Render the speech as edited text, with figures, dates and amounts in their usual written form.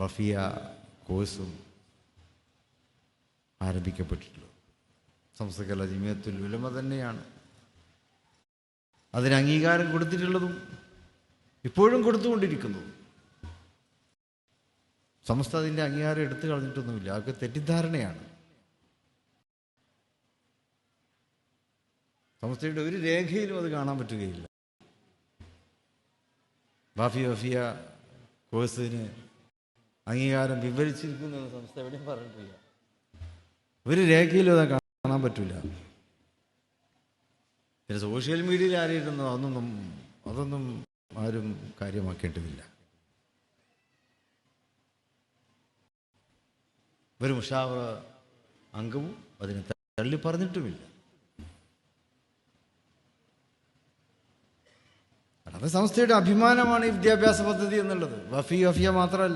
വഫിയ കോഴ്സും ആരംഭിക്കപ്പെട്ടിട്ടുള്ളത്. സമസ്ത കേരള ജമിയത്തുൽ ഉലമ തന്നെയാണ് അതിന് അംഗീകാരം കൊടുത്തിട്ടുള്ളതും ഇപ്പോഴും കൊടുത്തുകൊണ്ടിരിക്കുന്നതും. സമസ്ത അതിൻ്റെ അംഗീകാരം എടുത്തു കളഞ്ഞിട്ടൊന്നുമില്ല. അതൊക്കെ തെറ്റിദ്ധാരണയാണ്. സമസ്തയുടെ ഒരു രേഖയിലും അത് കാണാൻ പറ്റുകയില്ല. വഫിയ കോഴ്സിന് അംഗീകാരം വിവരിച്ചിരിക്കുന്നു എന്ന് സംസ്ഥ എവിടെയും പറഞ്ഞിട്ടില്ല. ഒരു രേഖയിലും അത് കാണാൻ പറ്റില്ല. പിന്നെ സോഷ്യൽ മീഡിയയിൽ ആരെയിരുന്നു അതൊന്നും ആരും കാര്യമാക്കേണ്ടതില്ല. ഒരു മുഷാവറ അംഗവും അതിനെ തള്ളി പറഞ്ഞിട്ടുമില്ല. അത് സംസ്ഥയുടെ അഭിമാനമാണ് ഈ വിദ്യാഭ്യാസ പദ്ധതി എന്നുള്ളത്. വഫിയ മാത്രമല്ല.